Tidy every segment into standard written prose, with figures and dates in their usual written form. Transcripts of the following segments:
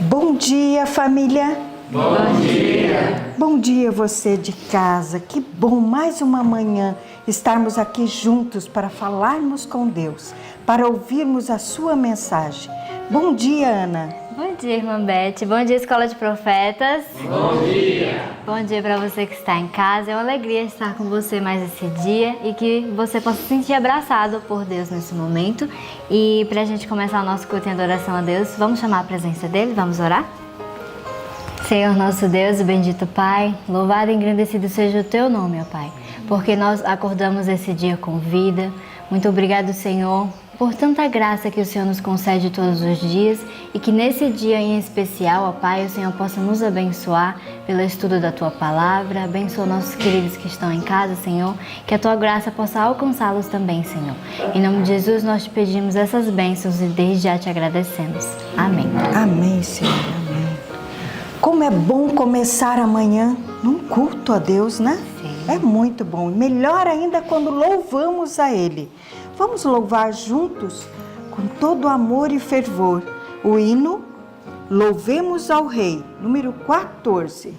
Bom dia, família. Bom dia. Bom dia, você de casa. Que bom, mais uma manhã, estarmos aqui juntos para falarmos com Deus, para ouvirmos a sua mensagem. Bom dia, Ana. Bom dia, irmã Beth. Bom dia, Escola de Profetas. Bom dia. Bom dia para você que está em casa. É uma alegria estar com você mais esse dia e que você possa se sentir abraçado por Deus nesse momento. E para a gente começar o nosso culto em adoração a Deus, vamos chamar a presença dele? Vamos orar? Senhor nosso Deus e bendito Pai, louvado e engrandecido seja o Teu nome, ó Pai, porque nós acordamos esse dia com vida. Muito obrigado, Senhor, por tanta graça que o Senhor nos concede todos os dias e que nesse dia em especial, ó Pai, o Senhor possa nos abençoar pelo estudo da Tua Palavra. Abençoa nossos queridos que estão em casa, Senhor, que a Tua graça possa alcançá-los também, Senhor. Em nome de Jesus, nós te pedimos essas bênçãos e desde já te agradecemos. Amém. Amém, Senhor. Amém. Como é bom começar amanhã num culto a Deus, né? Sim. É muito bom. E melhor ainda quando louvamos a Ele. Vamos louvar juntos, com todo amor e fervor, o hino Louvemos ao Rei, número 14.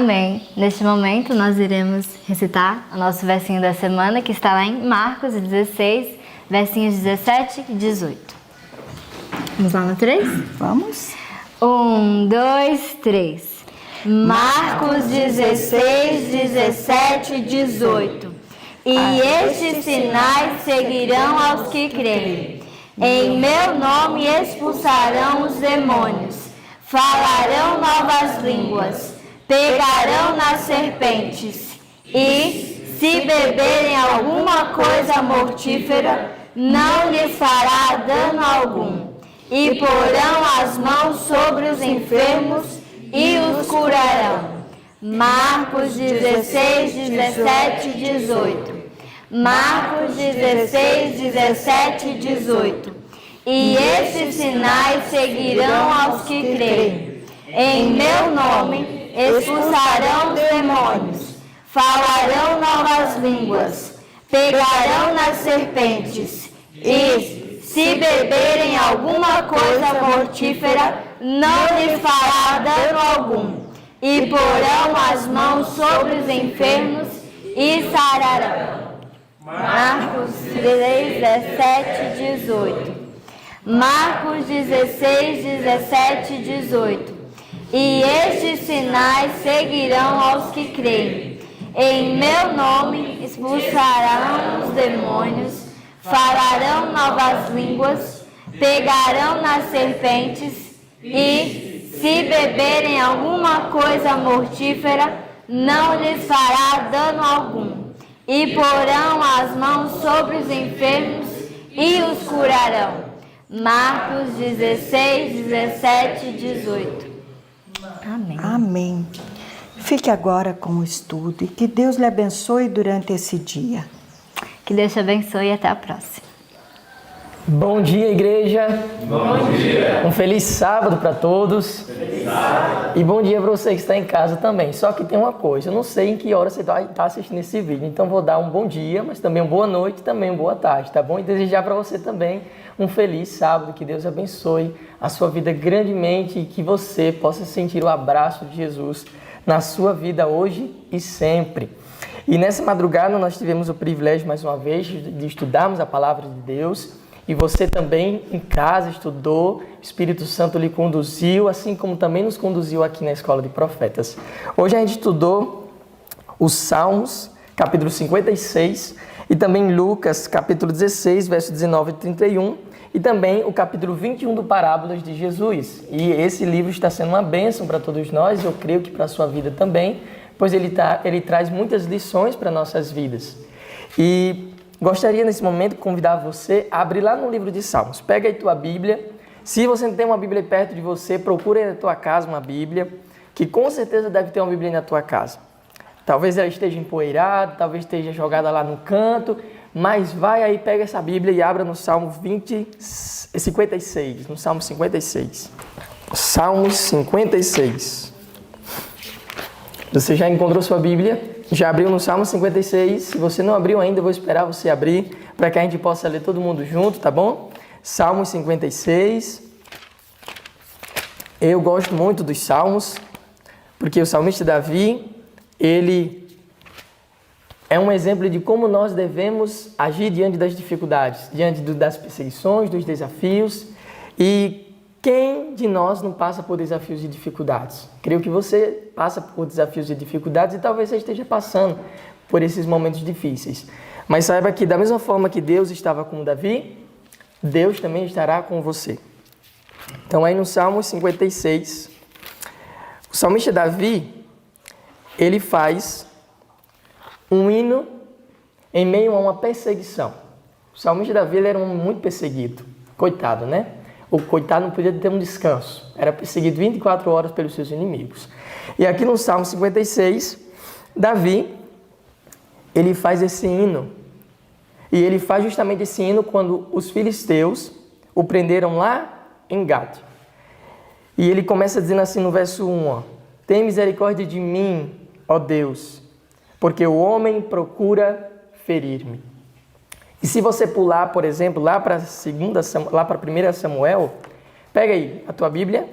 Amém. Neste momento nós iremos recitar o nosso versinho da semana, que está lá em Marcos 16, versinhos 17 e 18. Vamos lá no 3? Vamos? 1, 2, 3. Marcos 16, 17 e 18. E estes sinais seguirão aos que creem. Em meu nome expulsarão os demônios, falarão novas línguas, pegarão nas serpentes, e, se beberem alguma coisa mortífera, não lhes fará dano algum. E porão as mãos sobre os enfermos e os curarão. Marcos 16, 17 e 18. Marcos 16, 17 e 18. E estes sinais seguirão aos que creem. Em meu nome expulsarão os demônios, falarão novas línguas, pegarão nas serpentes, e, se beberem alguma coisa mortífera, não lhes fará dano algum, e porão as mãos sobre os enfermos e sararão. Marcos 16, 17 e 18. Marcos 16, 17 e 18. E estes sinais seguirão aos que creem. Em meu nome expulsarão os demônios, falarão novas línguas, pegarão nas serpentes, e, se beberem alguma coisa mortífera, não lhes fará dano algum, e porão as mãos sobre os enfermos e os curarão. Marcos 16, 17 e 18. Amém. Amém. Fique agora com o estudo e que Deus lhe abençoe durante esse dia. Que Deus te abençoe e até a próxima. Bom dia, igreja. Bom dia. Um feliz sábado para todos. Feliz sábado. E bom dia para você que está em casa também. Só que tem uma coisa, eu não sei em que hora você está assistindo esse vídeo. Então vou dar um bom dia, mas também uma boa noite, também uma boa tarde, tá bom? E desejar para você também um feliz sábado. Que Deus abençoe a sua vida grandemente e que você possa sentir o abraço de Jesus na sua vida hoje e sempre. E nessa madrugada nós tivemos o privilégio mais uma vez de estudarmos a palavra de Deus. E você também em casa estudou, o Espírito Santo lhe conduziu, assim como também nos conduziu aqui na Escola de Profetas. Hoje a gente estudou os Salmos, capítulo 56, e também Lucas, capítulo 16, verso 19 e 31, e também o capítulo 21 do Parábolas de Jesus. E esse livro está sendo uma bênção para todos nós, eu creio que para a sua vida também, pois ele traz muitas lições para nossas vidas. E gostaria nesse momento de convidar você a abrir lá no livro de Salmos. Pega aí tua Bíblia. Se você não tem uma Bíblia perto de você, procura aí na tua casa uma Bíblia, que com certeza deve ter uma Bíblia aí na tua casa. Talvez ela esteja empoeirada, talvez esteja jogada lá no canto, mas vai aí, pega essa Bíblia e abra no Salmo 56, no Salmo 56. Salmos 56. Você já encontrou sua Bíblia? Já abriu no Salmo 56? Se você não abriu ainda, eu vou esperar você abrir para que a gente possa ler todo mundo junto, tá bom? Salmo 56. Eu gosto muito dos Salmos, porque o salmista Davi, ele é um exemplo de como nós devemos agir diante das dificuldades, diante das perseguições, dos desafios. E quem de nós não passa por desafios e dificuldades? Creio que você passa por desafios e dificuldades e talvez você esteja passando por esses momentos difíceis. Mas saiba que da mesma forma que Deus estava com Davi, Deus também estará com você. Então aí no Salmo 56, o salmista Davi, ele faz um hino em meio a uma perseguição. O salmista Davi, ele era muito perseguido. Coitado, né? O coitado não podia ter um descanso. Era perseguido 24 horas pelos seus inimigos. E aqui no Salmo 56, Davi, ele faz esse hino. E ele faz justamente esse hino quando os filisteus o prenderam lá em Gade. E ele começa dizendo assim no verso 1, ó: tem misericórdia de mim, ó Deus, porque o homem procura ferir-me. E se você pular, por exemplo, lá para 1 Samuel, pega aí a tua Bíblia,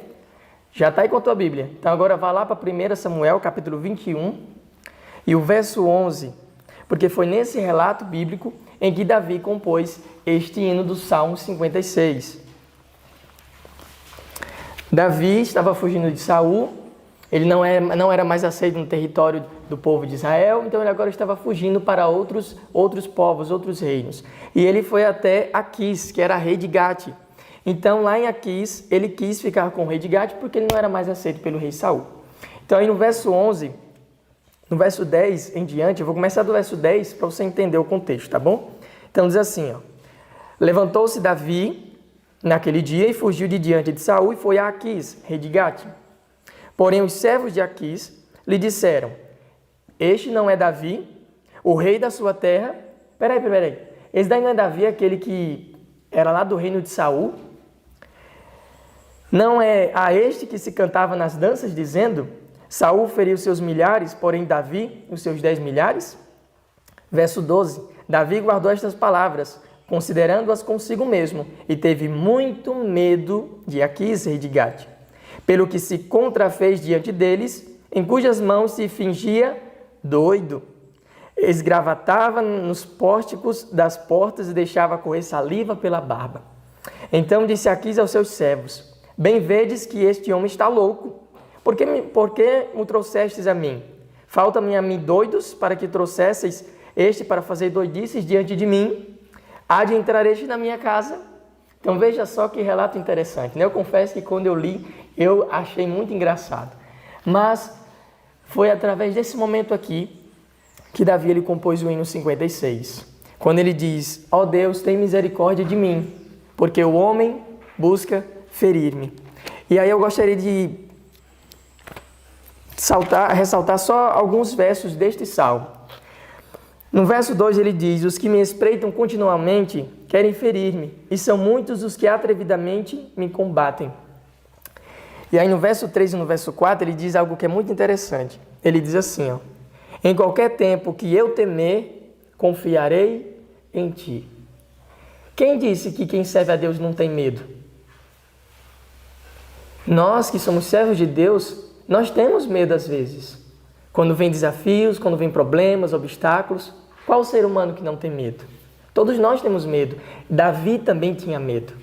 já está aí com a tua Bíblia. Então agora vá lá para 1 Samuel, capítulo 21, e o verso 11, porque foi nesse relato bíblico em que Davi compôs este hino do Salmo 56. Davi estava fugindo de Saul, ele não era mais aceito no território do povo de Israel, então ele agora estava fugindo para outros povos, outros reinos. E ele foi até Aquis, que era rei de Gate. Então lá em Aquis, ele quis ficar com o rei de Gate porque ele não era mais aceito pelo rei Saul. Então aí no verso 11, no verso 10 em diante, eu vou começar do verso 10 para você entender o contexto, tá bom? Então diz assim, ó: levantou-se Davi naquele dia e fugiu de diante de Saul e foi a Aquis, rei de Gate. Porém, os servos de Aquis lhe disseram: este não é Davi, o rei da sua terra? Peraí. Esse daí não é Davi, aquele que era lá do reino de Saul? Não é a este que se cantava nas danças, dizendo: Saul feriu seus milhares, porém Davi os seus 10 milhares? Verso 12. Davi guardou estas palavras, considerando-as consigo mesmo, e teve muito medo de Aquis, rei de Gate, pelo que se contrafez diante deles, em cujas mãos se fingia doido. Esgravatava nos pórticos das portas e deixava correr saliva pela barba. Então disse Aquis aos seus servos: bem vedes que este homem está louco. Por que me trouxestes a mim? Falta-me a mim doidos para que trouxesseis este para fazer doidices diante de mim? Há de entrar este na minha casa? Então veja só que relato interessante, né? Eu confesso que quando eu li, eu achei muito engraçado. Mas foi através desse momento aqui, que Davi ele compôs o hino 56. Quando ele diz: ó Deus, tem misericórdia de mim, porque o homem busca ferir-me. E aí eu gostaria de ressaltar só alguns versos deste salmo. No verso 2 ele diz: os que me espreitam continuamente querem ferir-me, e são muitos os que atrevidamente me combatem. E aí no verso 3 e no verso 4 ele diz algo que é muito interessante. Ele diz assim, ó: em qualquer tempo que eu temer, confiarei em ti. Quem disse que quem serve a Deus não tem medo? Nós que somos servos de Deus, nós temos medo às vezes. Quando vem desafios, quando vem problemas, obstáculos, qual ser humano que não tem medo? Todos nós temos medo. Davi também tinha medo.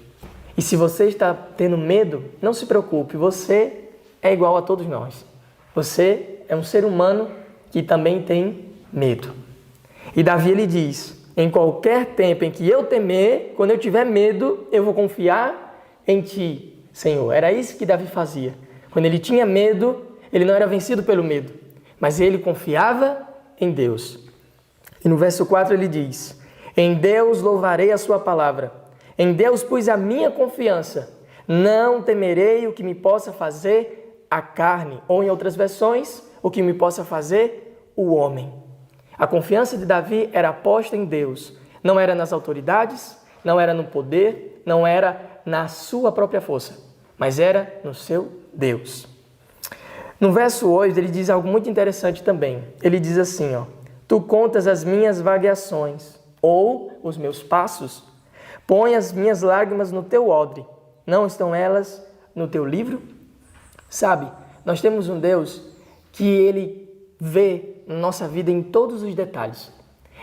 E se você está tendo medo, não se preocupe, você é igual a todos nós. Você é um ser humano que também tem medo. E Davi ele diz: em qualquer tempo em que eu temer, quando eu tiver medo, eu vou confiar em ti, Senhor. Era isso que Davi fazia. Quando ele tinha medo, ele não era vencido pelo medo, mas ele confiava em Deus. E no verso 4 ele diz: em Deus louvarei a sua palavra. Em Deus pus a minha confiança. Não temerei o que me possa fazer a carne. Ou em outras versões, o que me possa fazer o homem. A confiança de Davi era posta em Deus. Não era nas autoridades, não era no poder, não era na sua própria força, mas era no seu Deus. No verso 8 ele diz algo muito interessante também. Ele diz assim, ó: tu contas as minhas vagueações, ou os meus passos. Põe as minhas lágrimas no teu odre. Não estão elas no teu livro? Sabe, nós temos um Deus que Ele vê nossa vida em todos os detalhes.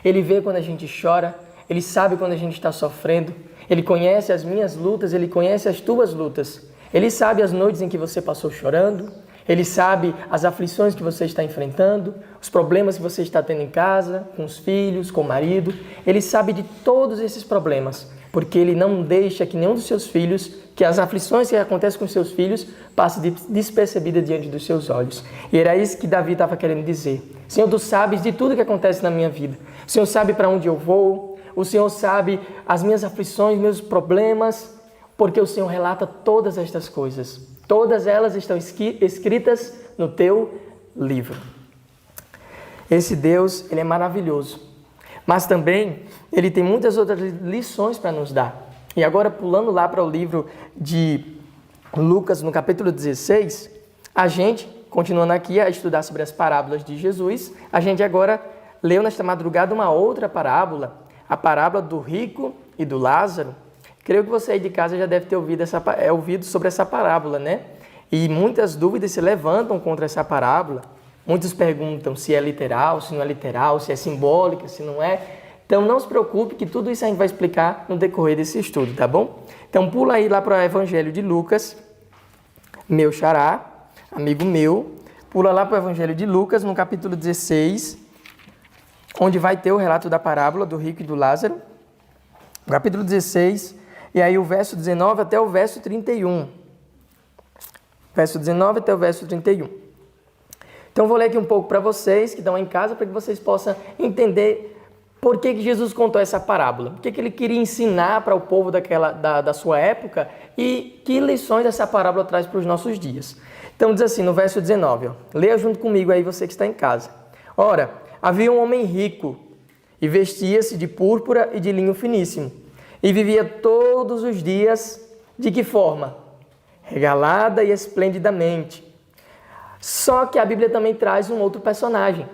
Ele vê quando a gente chora, Ele sabe quando a gente está sofrendo, Ele conhece as minhas lutas, Ele conhece as tuas lutas. Ele sabe as noites em que você passou chorando, Ele sabe as aflições que você está enfrentando, os problemas que você está tendo em casa, com os filhos, com o marido. Ele sabe de todos esses problemas, porque Ele não deixa que nenhum dos seus filhos, que as aflições que acontecem com seus filhos, passe despercebida diante dos seus olhos. E era isso que Davi estava querendo dizer. Senhor, tu sabes de tudo que acontece na minha vida. O Senhor sabe para onde eu vou, o Senhor sabe as minhas aflições, meus problemas, porque o Senhor relata todas estas coisas. Todas elas estão escritas no teu livro. Esse Deus, Ele é maravilhoso. Mas também, Ele tem muitas outras lições para nos dar. E agora, pulando lá para o livro de Lucas, no capítulo 16, a gente, continuando aqui a estudar sobre as parábolas de Jesus, a gente agora leu nesta madrugada uma outra parábola, a parábola do rico e do Lázaro. Creio que você aí de casa já deve ter ouvido sobre essa parábola, né? E muitas dúvidas se levantam contra essa parábola. Muitos perguntam se é literal, se não é literal, se é simbólica, se não é. Então não se preocupe que tudo isso a gente vai explicar no decorrer desse estudo, tá bom? Então pula aí lá para o Evangelho de Lucas, meu xará, amigo meu. Pula lá para o Evangelho de Lucas, no capítulo 16, onde vai ter o relato da parábola do rico e do Lázaro. Capítulo 16, e aí o verso 19 até o verso 31. Verso 19 até o verso 31. Então, vou ler aqui um pouco para vocês que estão em casa, para que vocês possam entender por que Jesus contou essa parábola. O que ele queria ensinar para o povo da sua época e que lições essa parábola traz para os nossos dias. Então, diz assim, no verso 19, ó, leia junto comigo aí, você que está em casa. Ora, havia um homem rico e vestia-se de púrpura e de linho finíssimo e vivia todos os dias de que forma? Regalada e esplendidamente. Só que a Bíblia também traz um outro personagem.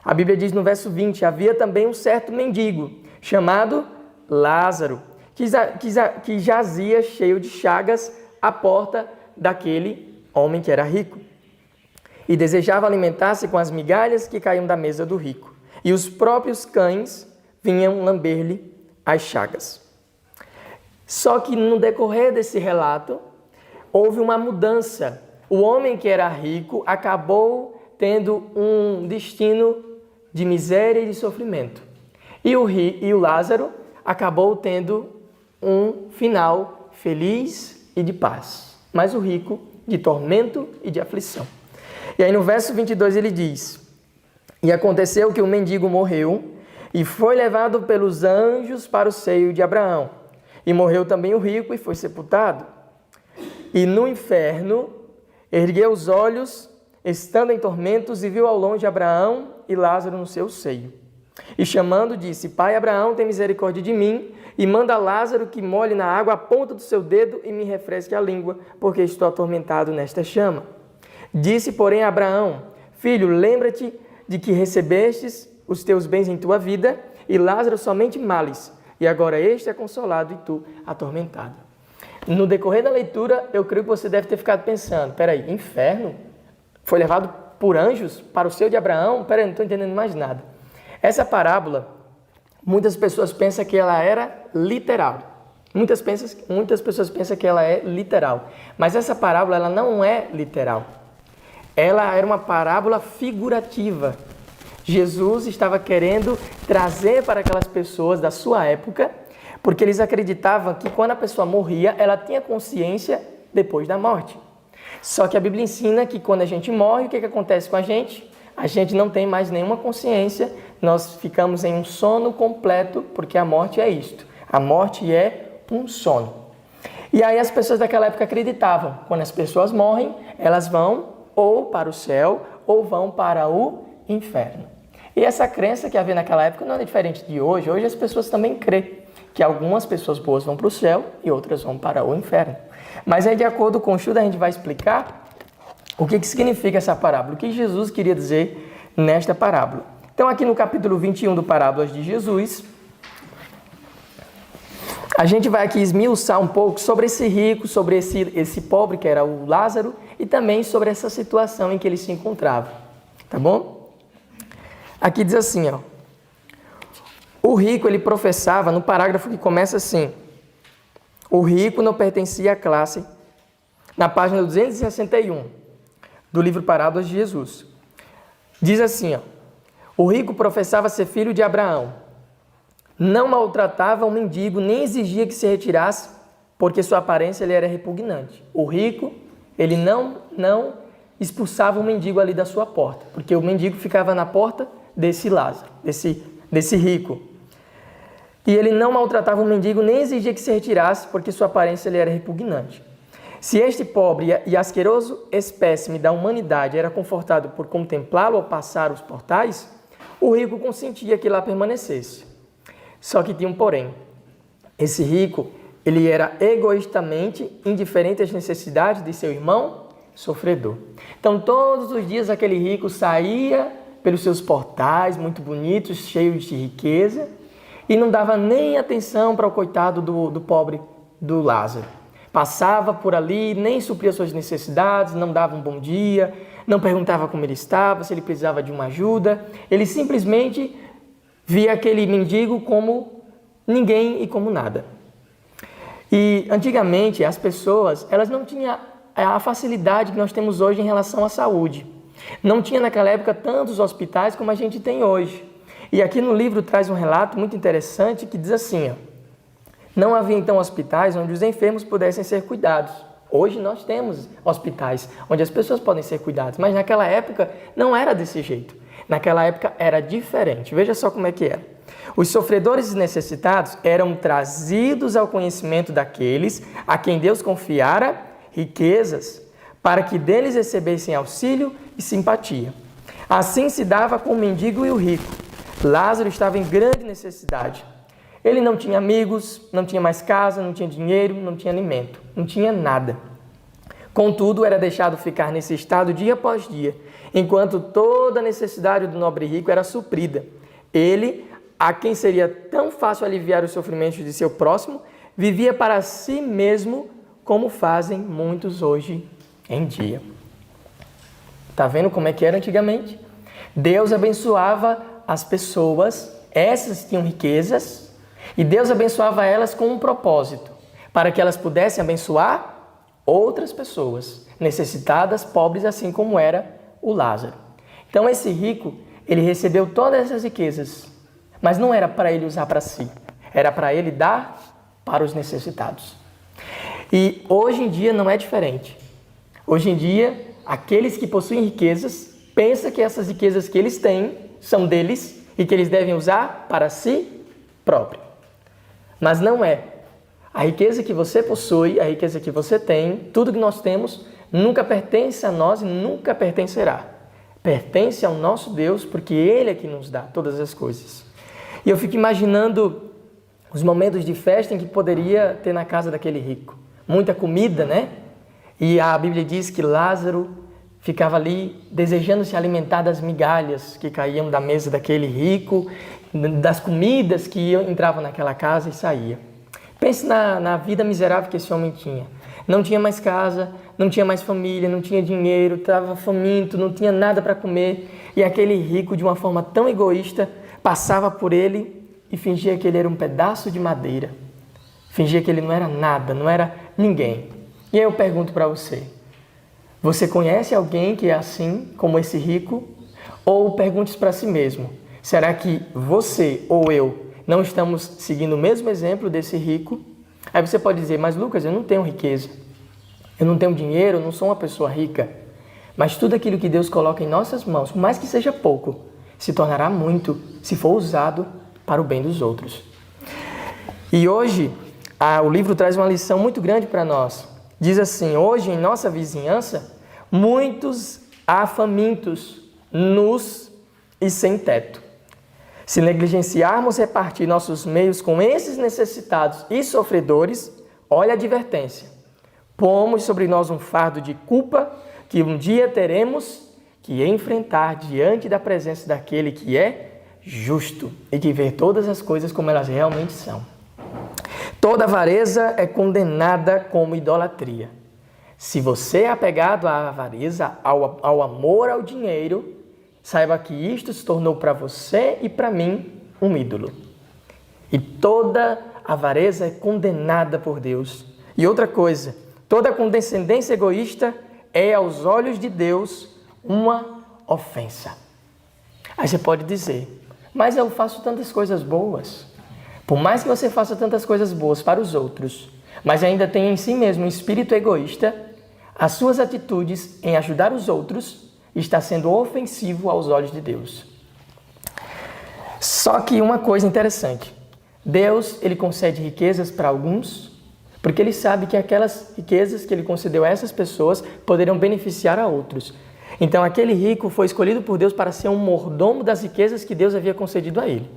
A Bíblia diz no verso 20, havia também um certo mendigo, chamado Lázaro, que jazia cheio de chagas à porta daquele homem que era rico. E desejava alimentar-se com as migalhas que caíam da mesa do rico. E os próprios cães vinham lamber-lhe as chagas. Só que no decorrer desse relato, houve uma mudança. O homem que era rico acabou tendo um destino de miséria e de sofrimento. E o Lázaro acabou tendo um final feliz e de paz. Mas o rico de tormento e de aflição. E aí no verso 22 ele diz: E aconteceu que o mendigo morreu e foi levado pelos anjos para o seio de Abraão. E morreu também o rico e foi sepultado. E no inferno ergueu os olhos, estando em tormentos, e viu ao longe Abraão e Lázaro no seu seio. E chamando, disse: Pai Abraão, tem misericórdia de mim, e manda Lázaro que molhe na água a ponta do seu dedo e me refresque a língua, porque estou atormentado nesta chama. Disse, porém, a Abraão: Filho, lembra-te de que recebestes os teus bens em tua vida, e Lázaro somente males, e agora este é consolado e tu atormentado. No decorrer da leitura, eu creio que você deve ter ficado pensando: peraí, inferno? Foi levado por anjos para o seio de Abraão? Peraí, não estou entendendo mais nada. Essa parábola, muitas pessoas pensam que ela era literal. Muitas pessoas pensam que ela é literal. Mas essa parábola, ela não é literal. Ela era uma parábola figurativa. Jesus estava querendo trazer para aquelas pessoas da sua época, porque eles acreditavam que quando a pessoa morria, ela tinha consciência depois da morte. Só que a Bíblia ensina que quando a gente morre, o que acontece com a gente? A gente não tem mais nenhuma consciência, nós ficamos em um sono completo, porque a morte é isto. A morte é um sono. E aí as pessoas daquela época acreditavam, quando as pessoas morrem, elas vão ou para o céu ou vão para o inferno. E essa crença que havia naquela época não é diferente de hoje. Hoje as pessoas também creem que algumas pessoas boas vão para o céu e outras vão para o inferno. Mas aí, de acordo com o estudo, a gente vai explicar o que significa essa parábola, o que Jesus queria dizer nesta parábola. Então, aqui no capítulo 21 do Parábolas de Jesus, a gente vai aqui esmiuçar um pouco sobre esse rico, sobre esse pobre que era o Lázaro, e também sobre essa situação em que ele se encontrava. Tá bom? Aqui diz assim, ó. O rico, ele professava, no parágrafo que começa assim: o rico não pertencia à classe, na página 261 do livro Parábolas de Jesus. Diz assim, ó: o rico professava ser filho de Abraão. Não maltratava o mendigo, nem exigia que se retirasse, porque sua aparência ele era repugnante. O rico, ele não expulsava o mendigo ali da sua porta, porque o mendigo ficava na porta desse Lázaro, desse rico. E ele não maltratava o mendigo, nem exigia que se retirasse, porque sua aparência ele era repugnante. Se este pobre e asqueroso espécime da humanidade era confortado por contemplá-lo ao passar os portais, o rico consentia que lá permanecesse. Só que tinha um porém. Esse rico, ele era egoístamente indiferente às necessidades de seu irmão sofredor. Então, todos os dias aquele rico saía pelos seus portais muito bonitos, cheios de riqueza, e não dava nem atenção para o coitado do pobre do Lázaro. Passava por ali, nem supria suas necessidades, não dava um bom dia, não perguntava como ele estava, se ele precisava de uma ajuda. Ele simplesmente via aquele mendigo como ninguém e como nada. E antigamente as pessoas, elas não tinham a facilidade que nós temos hoje em relação à saúde. Não tinha naquela época tantos hospitais como a gente tem hoje. E aqui no livro traz um relato muito interessante que diz assim, ó: não havia então hospitais onde os enfermos pudessem ser cuidados. Hoje nós temos hospitais onde as pessoas podem ser cuidadas, mas naquela época não era desse jeito. Naquela época era diferente. Veja só como é que era. Os sofredores e necessitados eram trazidos ao conhecimento daqueles a quem Deus confiara riquezas, para que deles recebessem auxílio e simpatia. Assim se dava com o mendigo e o rico. Lázaro estava em grande necessidade. Ele não tinha amigos, não tinha mais casa, não tinha dinheiro, não tinha alimento, não tinha nada. Contudo, era deixado ficar nesse estado dia após dia, enquanto toda a necessidade do nobre rico era suprida. Ele, a quem seria tão fácil aliviar os sofrimentos de seu próximo, vivia para si mesmo, como fazem muitos hoje em dia. Está vendo como é que era antigamente? Deus abençoava as pessoas, essas tinham riquezas, e Deus abençoava elas com um propósito, para que elas pudessem abençoar outras pessoas necessitadas, pobres, assim como era o Lázaro. Então esse rico, ele recebeu todas essas riquezas, mas não era para ele usar para si, era para ele dar para os necessitados. E hoje em dia não é diferente. Hoje em dia, aqueles que possuem riquezas pensam que essas riquezas que eles têm são deles e que eles devem usar para si próprio. Mas não é. A riqueza que você possui, a riqueza que você tem, tudo que nós temos, nunca pertence a nós e nunca pertencerá. Pertence ao nosso Deus, porque Ele é que nos dá todas as coisas. E eu fico imaginando os momentos de festa em que poderia ter na casa daquele rico. Muita comida, né? E a Bíblia diz que Lázaro ficava ali desejando se alimentar das migalhas que caíam da mesa daquele rico, das comidas que entravam naquela casa e saía. Pense na vida miserável que esse homem tinha. Não tinha mais casa, não tinha mais família, não tinha dinheiro, estava faminto, não tinha nada para comer. E aquele rico, de uma forma tão egoísta, passava por ele e fingia que ele era um pedaço de madeira. Fingia que ele não era nada, não era ninguém. E aí eu pergunto para você, você conhece alguém que é assim, como esse rico? Ou pergunte para si mesmo, será que você ou eu não estamos seguindo o mesmo exemplo desse rico? Aí você pode dizer, mas Lucas, eu não tenho riqueza, eu não tenho dinheiro, eu não sou uma pessoa rica. Mas tudo aquilo que Deus coloca em nossas mãos, por mais que seja pouco, se tornará muito se for usado para o bem dos outros. E hoje, o livro traz uma lição muito grande para nós. Diz assim, hoje em nossa vizinhança, muitos há famintos, nus e sem teto. Se negligenciarmos repartir nossos meios com esses necessitados e sofredores, olha a advertência. Pomos sobre nós um fardo de culpa que um dia teremos que enfrentar diante da presença daquele que é justo e que vê todas as coisas como elas realmente são. Toda avareza é condenada como idolatria. Se você é apegado à avareza, ao amor ao dinheiro, saiba que isto se tornou para você e para mim um ídolo. E toda avareza é condenada por Deus. E outra coisa, toda condescendência egoísta é, aos olhos de Deus, uma ofensa. Aí você pode dizer, mas eu faço tantas coisas boas. Por mais que você faça tantas coisas boas para os outros, mas ainda tenha em si mesmo um espírito egoísta, as suas atitudes em ajudar os outros está sendo ofensivo aos olhos de Deus. Só que uma coisa interessante, Deus ele concede riquezas para alguns, porque Ele sabe que aquelas riquezas que Ele concedeu a essas pessoas poderão beneficiar a outros. Então aquele rico foi escolhido por Deus para ser um mordomo das riquezas que Deus havia concedido a ele.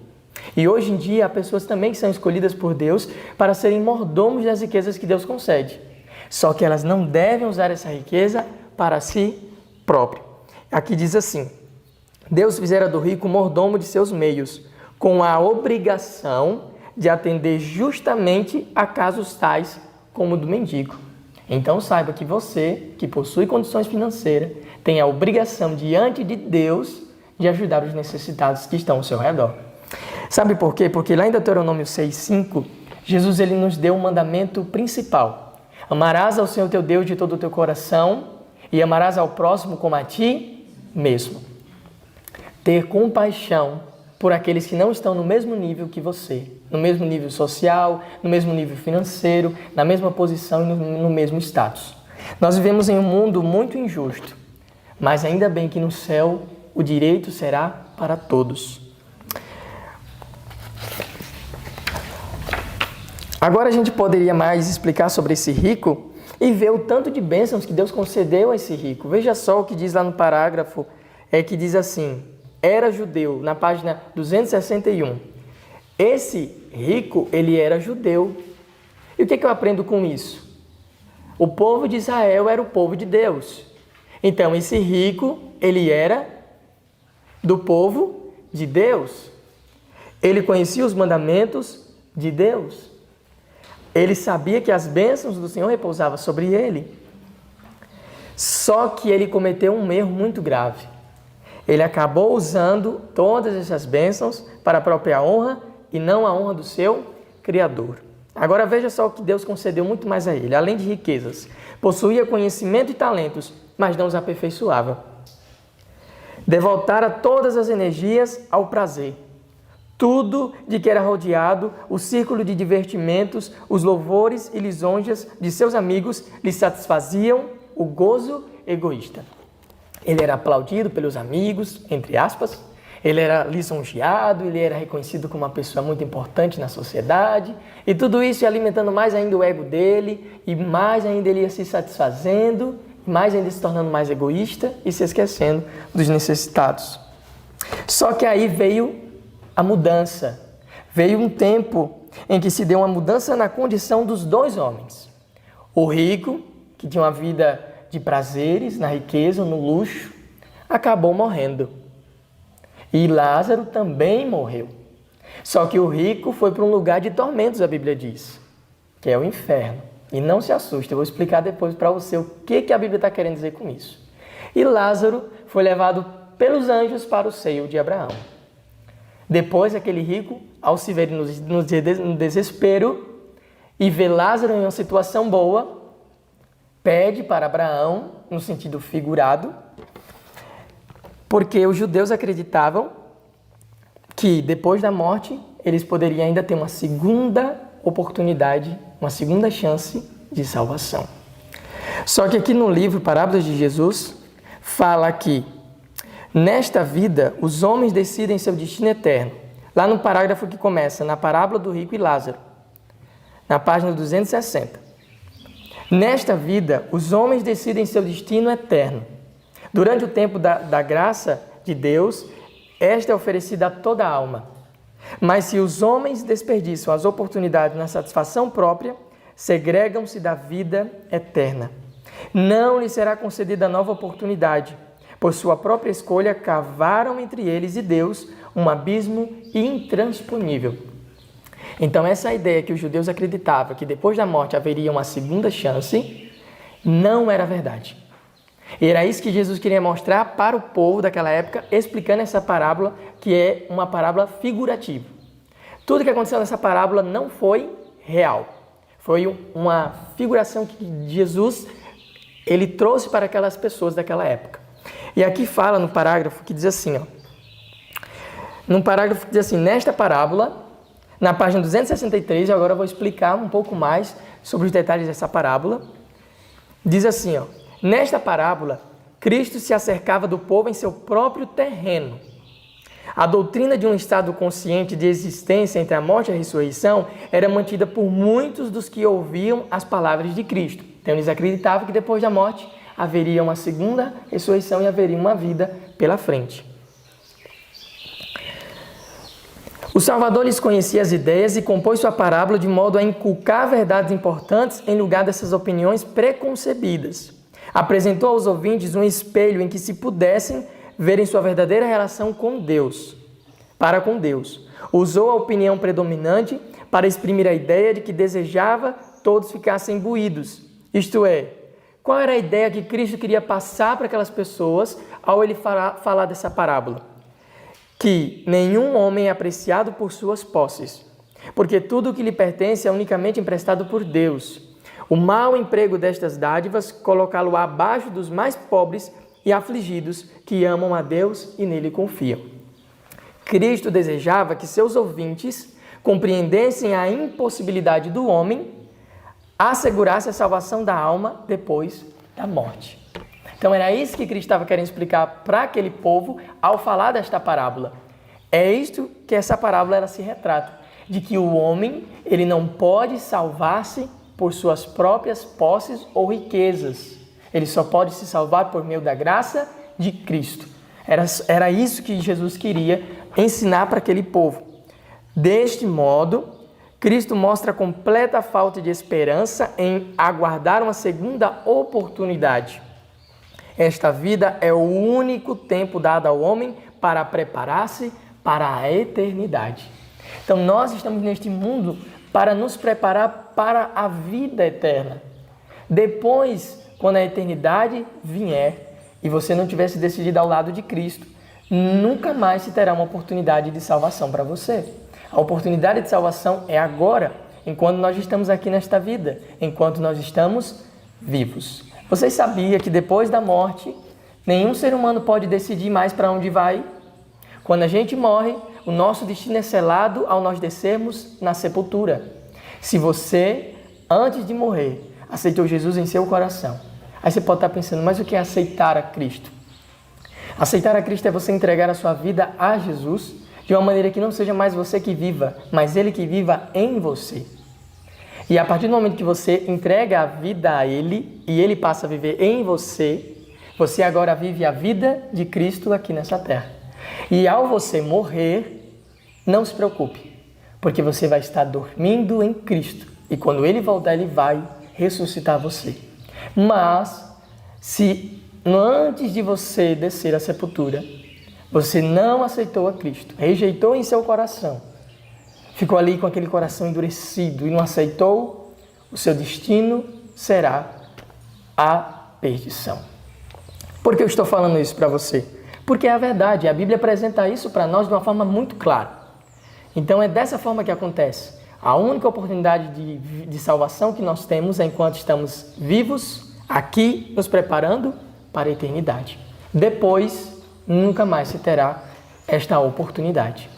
E hoje em dia há pessoas também que são escolhidas por Deus para serem mordomos das riquezas que Deus concede. Só que elas não devem usar essa riqueza para si próprio. Aqui diz assim, Deus fizera do rico mordomo de seus meios, com a obrigação de atender justamente a casos tais como o do mendigo. Então saiba que você, que possui condições financeiras, tem a obrigação diante de Deus de ajudar os necessitados que estão ao seu redor. Sabe por quê? Porque lá em Deuteronômio 6,5, Jesus ele nos deu um mandamento principal. Amarás ao Senhor teu Deus de todo o teu coração e amarás ao próximo como a ti mesmo. Ter compaixão por aqueles que não estão no mesmo nível que você, no mesmo nível social, no mesmo nível financeiro, na mesma posição e no mesmo status. Nós vivemos em um mundo muito injusto, mas ainda bem que no céu o direito será para todos. Agora a gente poderia mais explicar sobre esse rico e ver o tanto de bênçãos que Deus concedeu a esse rico. Veja só o que diz lá no parágrafo, que diz assim, era judeu, na página 261. Esse rico, ele era judeu. E o que eu aprendo com isso? O povo de Israel era o povo de Deus. Então, esse rico, ele era do povo de Deus. Ele conhecia os mandamentos de Deus. Ele sabia que as bênçãos do Senhor repousavam sobre ele. Só que ele cometeu um erro muito grave. Ele acabou usando todas essas bênçãos para a própria honra e não a honra do seu Criador. Agora veja só o que Deus concedeu muito mais a ele. Além de riquezas, possuía conhecimento e talentos, mas não os aperfeiçoava. Devotara todas as energias ao prazer. Tudo de que era rodeado, o círculo de divertimentos, os louvores e lisonjas de seus amigos lhe satisfaziam o gozo egoísta. Ele era aplaudido pelos amigos, entre aspas, Ele era lisonjeado, ele era reconhecido como uma pessoa muito importante na sociedade, e tudo isso ia alimentando mais ainda o ego dele, e mais ainda ele ia se satisfazendo, mais ainda se tornando mais egoísta e se esquecendo dos necessitados. Só que aí veio a mudança. Veio um tempo em que se deu uma mudança na condição dos dois homens. O rico, que tinha uma vida de prazeres, na riqueza, no luxo, acabou morrendo. E Lázaro também morreu. Só que o rico foi para um lugar de tormentos, a Bíblia diz, que é o inferno. E não se assuste, eu vou explicar depois para você o que a Bíblia está querendo dizer com isso. E Lázaro foi levado pelos anjos para o seio de Abraão. Depois, aquele rico, ao se ver no desespero e ver Lázaro em uma situação boa, pede para Abraão, no sentido figurado, porque os judeus acreditavam que depois da morte eles poderiam ainda ter uma segunda oportunidade, uma segunda chance de salvação. Só que aqui no livro Parábolas de Jesus fala que nesta vida os homens decidem seu destino eterno. Lá no parágrafo que começa, na parábola do rico e Lázaro, na página 260. Nesta vida, os homens decidem seu destino eterno. Durante o tempo da graça de Deus, esta é oferecida a toda a alma. Mas se os homens desperdiçam as oportunidades na satisfação própria, segregam-se da vida eterna. Não lhes será concedida nova oportunidade. Por sua própria escolha, cavaram entre eles e Deus um abismo intransponível. Então, essa ideia que os judeus acreditavam que depois da morte haveria uma segunda chance, não era verdade. E era isso que Jesus queria mostrar para o povo daquela época, explicando essa parábola, que é uma parábola figurativa. Tudo que aconteceu nessa parábola não foi real. Foi uma figuração que Jesus ele trouxe para aquelas pessoas daquela época. E aqui fala no parágrafo que diz assim, nesta parábola, na página 263, agora eu vou explicar um pouco mais sobre os detalhes dessa parábola. Diz assim, nesta parábola, Cristo se acercava do povo em seu próprio terreno. A doutrina de um estado consciente de existência entre a morte e a ressurreição era mantida por muitos dos que ouviam as palavras de Cristo. Então, eles acreditavam que depois da morte haveria uma segunda ressurreição e haveria uma vida pela frente. O Salvador lhes conhecia as ideias e compôs sua parábola de modo a inculcar verdades importantes em lugar dessas opiniões preconcebidas. Apresentou aos ouvintes um espelho em que se pudessem ver em sua verdadeira relação com Deus, para com Deus. Usou a opinião predominante para exprimir a ideia de que desejava todos ficassem imbuídos. Isto é, qual era a ideia que Cristo queria passar para aquelas pessoas ao ele falar dessa parábola? Que nenhum homem é apreciado por suas posses, porque tudo o que lhe pertence é unicamente emprestado por Deus. O mau emprego destas dádivas colocá-lo abaixo dos mais pobres e afligidos que amam a Deus e nele confiam. Cristo desejava que seus ouvintes compreendessem a impossibilidade do homem assegurasse a salvação da alma depois da morte. Então era isso que Cristo estava querendo explicar para aquele povo ao falar desta parábola. É isto que essa parábola ela se retrata, de que o homem ele não pode salvar-se por suas próprias posses ou riquezas. Ele só pode se salvar por meio da graça de Cristo. Era isso que Jesus queria ensinar para aquele povo. Deste modo, Cristo mostra a completa falta de esperança em aguardar uma segunda oportunidade. Esta vida é o único tempo dado ao homem para preparar-se para a eternidade. Então, nós estamos neste mundo para nos preparar para a vida eterna. Depois, quando a eternidade vier e você não tiver se decidido ao lado de Cristo, nunca mais se terá uma oportunidade de salvação para você. A oportunidade de salvação é agora, enquanto nós estamos aqui nesta vida, enquanto nós estamos vivos. Vocês sabiam que depois da morte, nenhum ser humano pode decidir mais para onde vai? Quando a gente morre, o nosso destino é selado ao nós descermos na sepultura. Se você, antes de morrer, aceitou Jesus em seu coração, aí você pode estar pensando, mas o que é aceitar a Cristo? Aceitar a Cristo é você entregar a sua vida a Jesus de uma maneira que não seja mais você que viva, mas Ele que viva em você. E a partir do momento que você entrega a vida a Ele e Ele passa a viver em você, você agora vive a vida de Cristo aqui nessa terra. E ao você morrer, não se preocupe, porque você vai estar dormindo em Cristo. E quando Ele voltar, Ele vai ressuscitar você. Mas, se antes de você descer à sepultura, você não aceitou a Cristo, rejeitou em seu coração, ficou ali com aquele coração endurecido e não aceitou, o seu destino será a perdição. Por que eu estou falando isso para você? Porque é a verdade, a Bíblia apresenta isso para nós de uma forma muito clara. Então é dessa forma que acontece. A única oportunidade de salvação que nós temos é enquanto estamos vivos, aqui, nos preparando para a eternidade. Depois, nunca mais se terá esta oportunidade.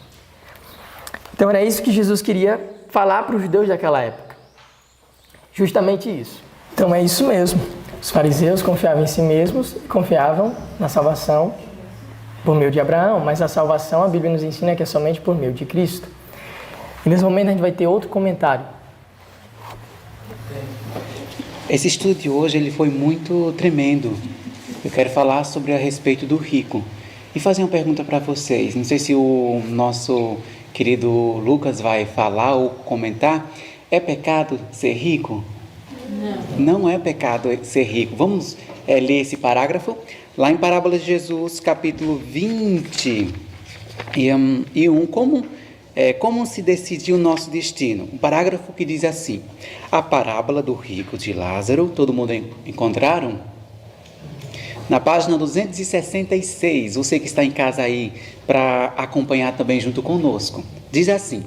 Então era isso que Jesus queria falar para os judeus daquela época. Justamente isso. Então é isso mesmo. Os fariseus confiavam em si mesmos e confiavam na salvação por meio de Abraão, mas a salvação, a Bíblia nos ensina que é somente por meio de Cristo. E nesse momento a gente vai ter outro comentário. Esse estudo de hoje ele foi muito tremendo. Eu quero falar sobre a respeito do rico e fazer uma pergunta para vocês. Não sei se o nosso querido Lucas vai falar ou comentar. É pecado ser rico? Não é pecado ser rico. Vamos ler esse parágrafo. Lá em Parábolas de Jesus, capítulo 20 e 1, como se decidiu o nosso destino? Um parágrafo que diz assim: a parábola do rico de Lázaro, todo mundo encontraram? Na página 266, você que está em casa aí para acompanhar também junto conosco, diz assim: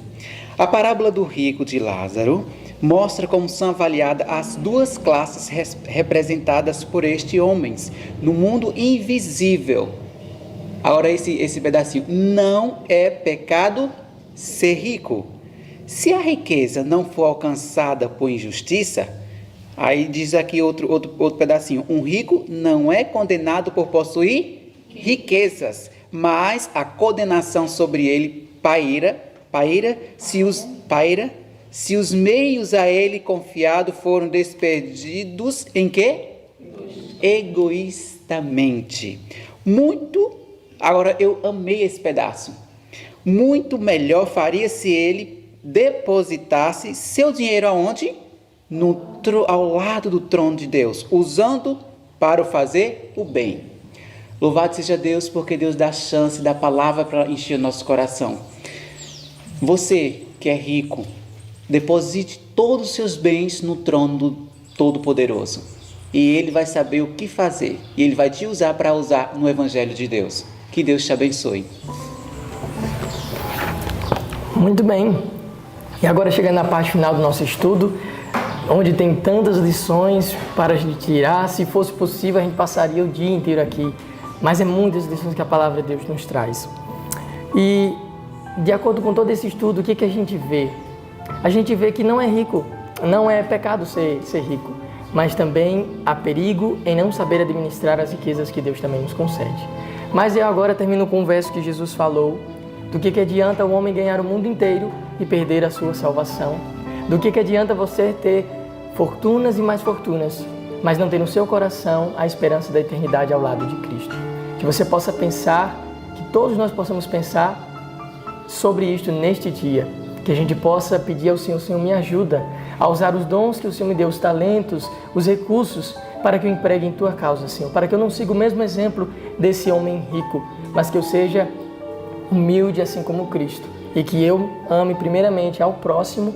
a parábola do rico de Lázaro mostra como são avaliadas as duas classes representadas por estes homens no mundo invisível. Agora esse pedacinho: não é pecado ser rico. Se a riqueza não for alcançada por injustiça, aí diz aqui outro pedacinho: um rico não é condenado por possuir riquezas, mas a condenação sobre ele paira se os meios a ele confiados foram desperdidos em quê? Egoístamente. Agora eu amei esse pedaço. Muito melhor faria se ele depositasse seu dinheiro aonde? Ao lado do trono de Deus, usando para fazer o bem. Louvado seja Deus, porque Deus dá chance, dá palavra para encher o nosso coração. Você que é rico, deposite todos os seus bens no trono do Todo-Poderoso. E Ele vai saber o que fazer. E Ele vai te usar para usar no Evangelho de Deus. Que Deus te abençoe. Muito bem. E agora chegando na parte final do nosso estudo, onde tem tantas lições para a gente tirar. Se fosse possível, a gente passaria o dia inteiro aqui. Mas é muitas lições que a Palavra de Deus nos traz. E, de acordo com todo esse estudo, o que a gente vê? A gente vê que não é rico, não é pecado ser rico, mas também há perigo em não saber administrar as riquezas que Deus também nos concede. Mas eu agora termino com um verso que Jesus falou: do que adianta o homem ganhar o mundo inteiro e perder a sua salvação? Do que adianta você ter fortunas e mais fortunas, mas não ter no seu coração a esperança da eternidade ao lado de Cristo? Que você possa pensar, que todos nós possamos pensar sobre isto neste dia. Que a gente possa pedir ao Senhor: Senhor, me ajuda a usar os dons que o Senhor me deu, os talentos, os recursos, para que eu empregue em Tua causa, Senhor. Para que eu não siga o mesmo exemplo desse homem rico, mas que eu seja humilde assim como Cristo. E que eu ame primeiramente ao próximo,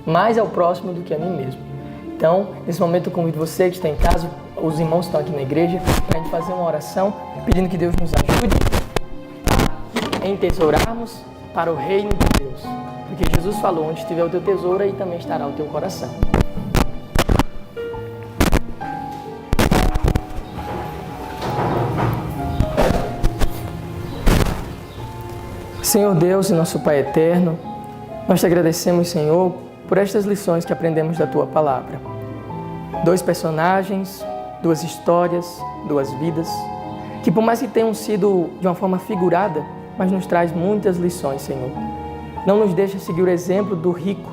mais ao próximo do que a mim mesmo. Então, nesse momento eu convido você que está em casa, os irmãos que estão aqui na igreja, para a gente fazer uma oração, pedindo que Deus nos ajude a entesourarmos para o reino de Deus. Porque Jesus falou: onde estiver o teu tesouro, aí também estará o teu coração. Senhor Deus e nosso Pai eterno, nós te agradecemos, Senhor, por estas lições que aprendemos da Tua Palavra. 2 personagens, 2 histórias, 2 vidas, que por mais que tenham sido de uma forma figurada, mas nos traz muitas lições, Senhor. Não nos deixa seguir o exemplo do rico.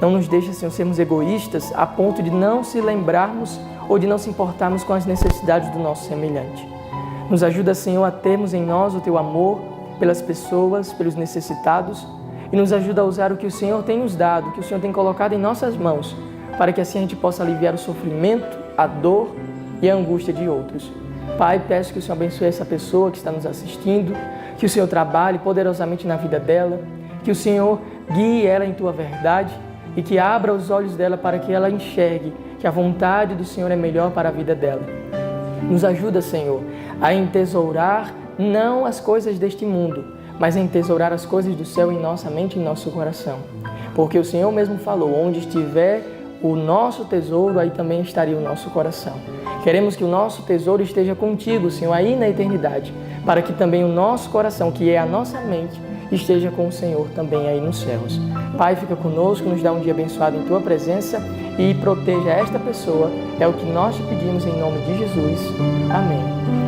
Não nos deixa, Senhor, sermos egoístas a ponto de não se lembrarmos ou de não se importarmos com as necessidades do nosso semelhante. Nos ajuda, Senhor, a termos em nós o Teu amor pelas pessoas, pelos necessitados, e nos ajuda a usar o que o Senhor tem nos dado, o que o Senhor tem colocado em nossas mãos, para que assim a gente possa aliviar o sofrimento, a dor e a angústia de outros. Pai, peço que o Senhor abençoe essa pessoa que está nos assistindo, que o Senhor trabalhe poderosamente na vida dela, que o Senhor guie ela em Tua verdade e que abra os olhos dela para que ela enxergue que a vontade do Senhor é melhor para a vida dela. Nos ajuda, Senhor, a entesourar não as coisas deste mundo, mas a entesourar as coisas do céu em nossa mente e em nosso coração. Porque o Senhor mesmo falou, onde estiver o nosso tesouro, aí também estaria o nosso coração. Queremos que o nosso tesouro esteja contigo, Senhor, aí na eternidade, para que também o nosso coração, que é a nossa mente, esteja com o Senhor também aí nos céus. Pai, fica conosco, nos dá um dia abençoado em Tua presença e proteja esta pessoa. É o que nós te pedimos em nome de Jesus. Amém.